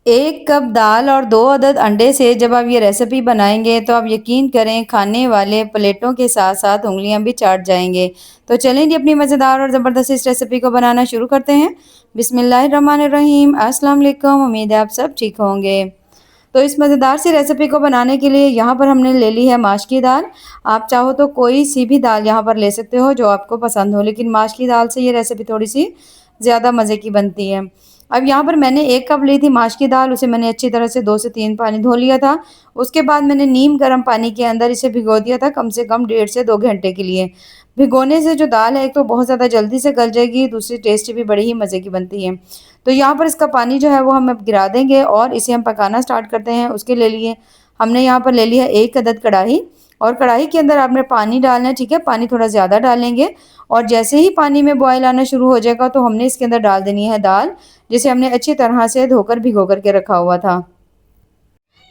1 cup दाल और 2 अदद अंडे से जब आप ये रेसिपी बनाएँगे तो आप यकीन करें खाने वाले प्लेटों के साथ-साथ उँगलियाँ भी चाट जाएँगे। तो चलें जी अपनी मज़ेदार और ज़बरदस्त इस रेसिपी को बनाना शुरू करते हैं। बिस्मिल्लाहिर्रहमानिर्रहीम, अस्सलाम वालेकुम, उम्मीद है आप सब ठीक होंगे। तो इस मज़ेदार सी रेसिपी को बनाने के लिए यहाँ पर हमने ले ली है माश की दाल। आप चाहो तो कोई-सी भी दाल यहाँ पर ले सकते हो जो आपको पसंद हो, लेकिन माश की दाल से ये रेसिपी थोड़ी-सी ज़्यादा मज़े की बनती है। अब यहाँ पर मैंने 1 कप ली थी माश की दाल, उसे मैंने अच्छी तरह से 2 से 3 पानी धो लिया था। उसके बाद मैंने नीम गर्म पानी के अंदर इसे भिगो दिया था कम से कम 1.5 से 2 घंटे के लिए। भिगोने से जो दाल है एक तो बहुत ज़्यादा जल्दी से गल जाएगी, दूसरी टेस्ट भी बड़ी ही मज़े की बनती है। तो यहाँ पर इसका पानी जो है वो हम अब गिरा देंगे और इसे हम पकाना स्टार्ट करते हैं। उसके लिए हमने यहाँ पर ले लिया 1 अदद कढ़ाई और कढ़ाई के अंदर आपने पानी डालना है, ठीक है? पानी थोड़ा ज़्यादा डालेंगे और जैसे ही पानी में बॉयल आना शुरू हो जाएगा तो हमने इसके अंदर डाल देनी है दाल, जिसे हमने अच्छी तरह से धोकर भिगो कर के रखा हुआ था।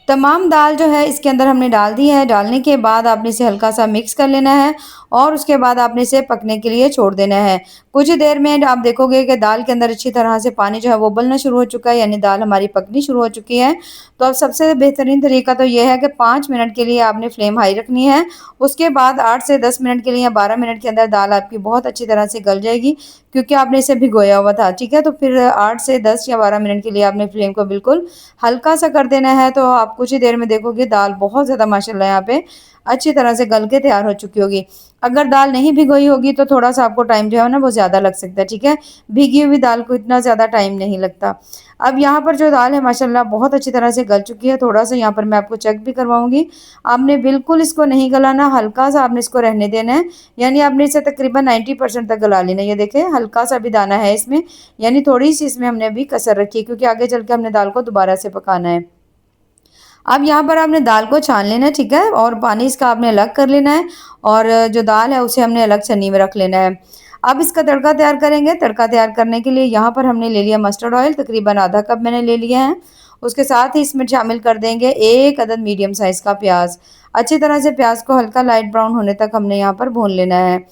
तमाम दाल जो है इसके अंदर हमने डाल दी है। डालने के बाद आपने इसे हल्का-सा मिक्स कर लेना है और उसके बाद आपने इसे पकने के लिए छोड़ देना है। कुछ ही देर में आप देखोगे कि दाल के अंदर अच्छी तरह से पानी जो है वो उबलना शुरू हो चुका है, यानी दाल हमारी पकनी शुरू हो चुकी है। तो अब सबसे बेहतरीन तरीका तो ये है कि 5 मिनट के लिए आपने फ्लेम हाई रखनी है। उसके बाद 8 से 10 मिनट के लिए या 12 मिनट के अंदर दाल आपकी बहुत अच्छी तरह से गल जाएगी, क्योंकि आपने इसे भिगोया हुआ था, ठीक है? तो फिर 8 से 10 या 12 मिनट के लिए आपने फ्लेम को बिल्कुल हल्का-सा कर देना है। तो आप कुछ ही देर में देखोगे दाल बहुत ज़्यादा माशाल्लाह यहाँ पे अच्छी तरह से गल के तैयार हो चुकी होगी। अगर दाल नहीं भिगोई होगी तो थोड़ा-सा आपको टाइम जो है ना वो ज़्यादा लग सकता है, ठीक है? भीगी हुई दाल को इतना ज़्यादा टाइम नहीं लगता। अब यहाँ पर जो दाल है माशाल्लाह बहुत अच्छी तरह से गल चुकी है। थोड़ा-सा यहाँ पर मैं आपको चेक भी करवाऊँगी। आपने बिल्कुल इसको नहीं गलाना, हल्का-सा आपने इसको रहने देना है। यानी आपने इसे तकरीबन 90% तक गला लेना है। ये देखें हल्का-सा भी दाना है इसमें, यानी थोड़ी-सी इसमें हमने अभी कसर रखी है, क्योंकि आगे चल के हमने दाल को दोबारा से पकाना है। अब यहाँ पर आपने दाल को छान लेना है, ठीक है? और पानी इसका आपने अलग कर लेना है और जो दाल है उसे हमने अलग छन्नी में रख लेना है। अब इसका तड़का तैयार करेंगे। तड़का तैयार करने के लिए यहाँ पर हमने ले लिया मस्टर्ड ऑयल, तकरीबन आधा कप मैंने ले लिया है। उसके साथ ही इसमें शामिल कर देंगे 1 अदद मीडियम साइज़ का प्याज़। अच्छी तरह से प्याज़ को हल्का लाइट ब्राउन होने तक हमने यहाँ पर भून लेना है।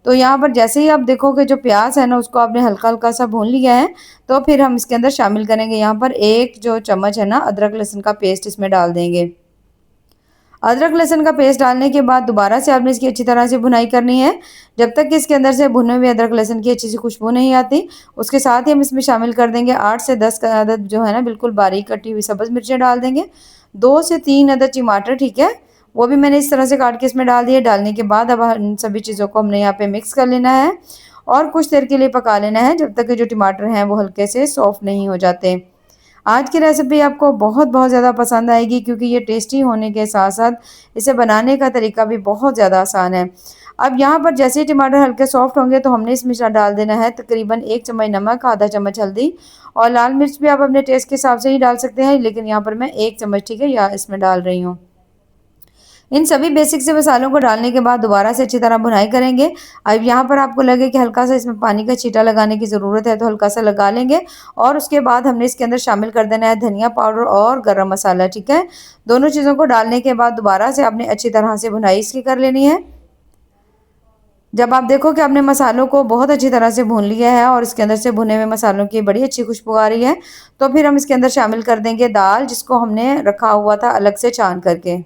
तो यहाँ पर जैसे ही आप देखोगे जो प्याज़ है ना उसको आपने हल्का-हल्का सा भून लिया है, तो फिर हम इसके अंदर शामिल करेंगे यहाँ पर 1 जो चम्मच है ना अदरक लहसुन का पेस्ट इसमें डाल देंगे। अदरक लहसुन का पेस्ट डालने के बाद दोबारा से आपने इसकी अच्छी तरह से भुनाई करनी है, जब तक कि इसके अंदर से भुने हुए अदरक लहसुन की अच्छी सी खुशबू नहीं आती। उसके साथ ही हम इसमें शामिल कर देंगे 8 से 10 का अदद जो है ना बिल्कुल बारीक कटी हुई सब्ज़ मिर्चें डाल देंगे। 2 से 3 अदद टमाटर, ठीक है? वो भी मैंने इस तरह से काट के इसमें डाल दिए। डालने के बाद अब इन सभी चीज़ों को हमने यहाँ पे मिक्स कर लेना है और कुछ देर के लिए पका लेना है, जब तक कि जो टमाटर हैं वो हल्के से सॉफ्ट नहीं हो जाते। आज की रेसिपी आपको बहुत-बहुत ज़्यादा पसंद आएगी, क्योंकि ये टेस्टी होने के साथ-साथ इसे बनाने का तरीका भी बहुत ज़्यादा आसान है। अब यहाँ पर जैसे ही टमाटर हल्के सॉफ्ट होंगे तो हमने इसमें डाल देना है तकरीबन 1 चम्मच नमक, आधा चम्मच हल्दी और लाल मिर्च भी आप अपने टेस्ट के हिसाब से ही डाल सकते हैं, लेकिन यहाँ पर मैं 1 चम्मच, ठीक है, या इसमें डाल रही हूँ। इन सभी बेसिक से मसालों को डालने के बाद दोबारा से अच्छी तरह भुनाई करेंगे। अब यहाँ पर आपको लगे कि हल्का-सा इसमें पानी का छींटा लगाने की ज़रूरत है, तो हल्का-सा लगा लेंगे और उसके बाद हमने इसके अंदर शामिल कर देना है धनिया पाउडर और गरम मसाला, ठीक है? दोनों चीज़ों को डालने के बाद दोबारा से आपने अच्छी तरह से भुनाई इसकी कर लेनी है। जब आप देखो कि आपने मसालों को बहुत अच्छी तरह से भून लिया है और इसके अंदर से भुने हुए मसालों की बड़ी अच्छी खुशबू आ रही है, तो फिर हम इसके अंदर शामिल कर देंगे दाल, जिसको हमने रखा हुआ था अलग से छान करके।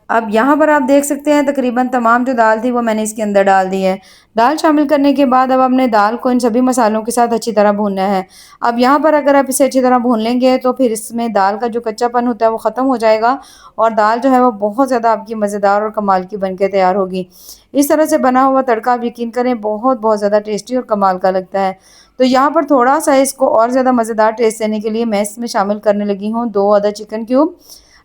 अब यहाँ पर आप देख सकते हैं तकरीबन तमाम जो दाल थी वो मैंने इसके अंदर डाल दी है। दाल शामिल करने के बाद अब हमने दाल को इन सभी मसालों के साथ अच्छी तरह भूनना है। अब यहाँ पर अगर आप इसे अच्छी तरह भून लेंगे तो फिर इसमें दाल का जो कच्चापन होता है वो ख़त्म हो जाएगा और दाल जो है वो बहुत ज़्यादा आपकी मज़ेदार और कमाल की बन के तैयार होगी। इस तरह से बना हुआ तड़का आप यकीन करें बहुत ज़्यादा टेस्टी और कमाल का लगता है। तो यहाँ पर थोड़ा-सा इसको और ज़्यादा मज़ेदार टेस्ट देने के लिए मैं इसमें शामिल करने लगी हूँ 2 अदद चिकन क्यूब।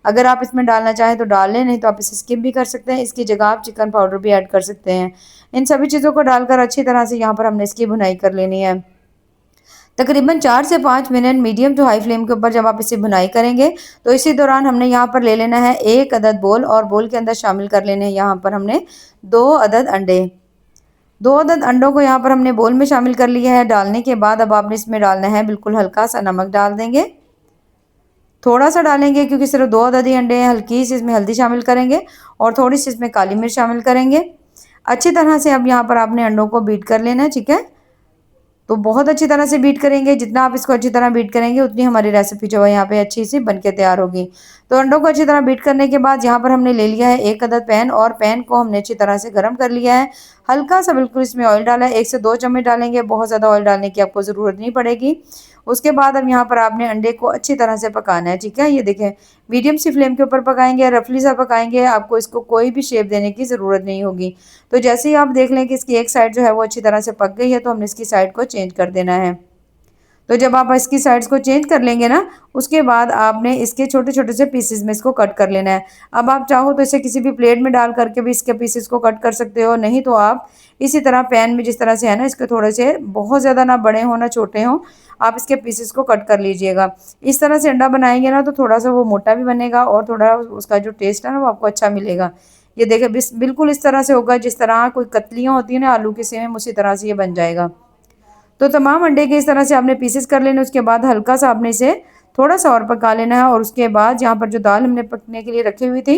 अगर आप इसमें डालना चाहें तो डाल लें, नहीं तो आप इसे स्किप भी कर सकते हैं। इसकी जगह आप चिकन पाउडर भी ऐड कर सकते हैं। इन सभी चीज़ों को डालकर अच्छी तरह से यहाँ पर हमने इसकी भुनाई कर लेनी है। तकरीबन 4 से 5 minute medium to high flame के ऊपर जब आप इसे भुनाई करेंगे, तो इसी दौरान हमने यहाँ पर ले लेना है 1 अदद बोल और बोल के अंदर शामिल कर लेने हैं यहाँ पर हमने 2 अदद अंडे। 2 अदद अंडों को यहाँ पर हमने बोल में शामिल कर लिया है। डालने के बाद अब आपने इसमें डालना है बिल्कुल हल्का-सा नमक डाल देंगे। थोड़ा-सा डालेंगे क्योंकि सिर्फ 2 अदद ही अंडे हैं, हल्की सी इसमें हल्दी शामिल करेंगे और थोड़ी-सी इसमें काली मिर्च शामिल करेंगे। अच्छी तरह से अब यहाँ पर आपने अंडों को बीट कर लेना है, ठीक है? तो बहुत अच्छी तरह से बीट करेंगे। जितना आप इसको अच्छी तरह बीट करेंगे उतनी हमारी रेसिपी जो है यहाँ पे अच्छी सी बन के तैयार होगी। तो अंडों को अच्छी तरह बीट करने के बाद यहाँ पर हमने ले लिया है 1 अदद पैन, और पैन को हमने अच्छी तरह से गर्म कर लिया है। हल्का सा बिल्कुल इसमें ऑयल डाला है, 1 से 2 चम्मच डालेंगे, बहुत ज़्यादा ऑयल डालने की आपको ज़रूरत नहीं पड़ेगी। उसके बाद अब यहाँ पर आपने अंडे को अच्छी तरह से पकाना है, ठीक है। ये देखें, मीडियम सी फ्लेम के ऊपर पकाएंगे, रफली सा पकाएंगे, आपको इसको कोई भी शेप देने की ज़रूरत नहीं होगी। तो जैसे ही आप देख लें कि इसकी एक साइड जो है वो अच्छी तरह से पक गई है, तो हमने इसकी साइड को चेंज कर देना है। तो जब आप इसकी साइड्स को चेंज कर लेंगे ना, उसके बाद आपने इसके छोटे-छोटे से पीसेस में इसको कट कर लेना है। अब आप चाहो तो इसे किसी भी प्लेट में डाल करके भी इसके पीसेस को कट कर सकते हो, नहीं तो आप इसी तरह पैन में जिस तरह से है ना, इसके थोड़े से बहुत ज़्यादा ना बड़े हों ना छोटे हों, आप इसके पीसेस को कट कर लीजिएगा। इस तरह से अंडा बनाएँगे ना तो थोड़ा-सा वो मोटा भी बनेगा और थोड़ा उसका जो टेस्ट है ना वो आपको अच्छा मिलेगा। ये देखिए बिल्कुल इस तरह से होगा जिस तरह कोई कतलियाँ होती हैं ना आलू की, सेम उसी तरह से ये बन जाएगा। तो तमाम अंडे के इस तरह से आपने पीसेस कर लेने। उसके बाद हल्का सा आपने इसे थोड़ा सा और पका लेना है, और उसके बाद यहाँ पर जो दाल हमने पकने के लिए रखी हुई थी,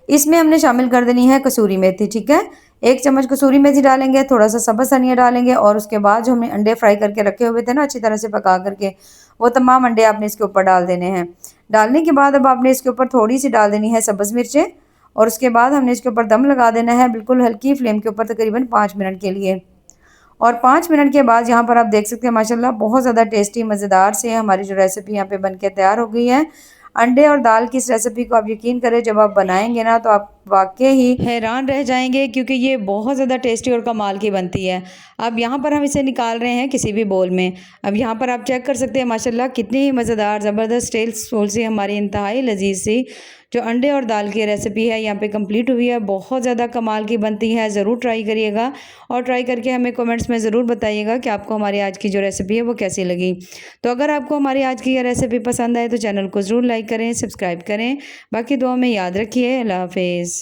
इसमें हमने शामिल कर देनी है कसूरी मेथी, ठीक है। 1 चम्मच कसूरी मेथी डालेंगे, थोड़ा सा सब्ज़ धनिया डालेंगे, और उसके बाद जो हमने अंडे फ्राई करके रखे हुए थे ना अच्छी तरह से पका करके, वो तमाम अंडे आपने इसके ऊपर डाल देने हैं। डालने के बाद अब आपने इसके ऊपर थोड़ी सी डाल देनी है सब्ज़ मिर्चें, और उसके बाद हमने इसके ऊपर दम लगा देना है बिल्कुल हल्की फ्लेम के ऊपर तकरीबन 5 मिनट के लिए। और 5 मिनट के बाद यहाँ पर आप देख सकते हैं माशाल्लाह बहुत ज़्यादा टेस्टी मज़ेदार से हमारी जो रेसिपी यहाँ पे बनके तैयार हो गई है। अंडे और दाल की इस रेसिपी को आप यकीन करें जब आप बनाएंगे ना तो आप वाकई ही हैरान रह जाएंगे, क्योंकि ये बहुत ज़्यादा टेस्टी और कमाल की बनती है। अब यहाँ पर हम इसे निकाल रहे हैं किसी भी बोल में। अब यहाँ पर आप चेक कर सकते हैं माशाल्लाह कितनी ही मज़ेदार ज़बरदस्त टेस्टफुल सी हमारी इंतहाई लजीज सी जो अंडे और दाल की रेसिपी है यहाँ पे कंप्लीट हुई है। बहुत ज़्यादा कमाल की बनती है, ज़रूर ट्राई करिएगा, और ट्राई करके हमें कमेंट्स में ज़रूर बताइएगा कि आपको हमारी आज की जो रेसिपी है वो कैसी लगी। तो अगर आपको हमारी आज की यह रेसिपी पसंद आए तो चैनल को ज़रूर लाइक करें, सब्सक्राइब करें। बाकी दुआ में याद रखिए। अल्लाह हाफिज़।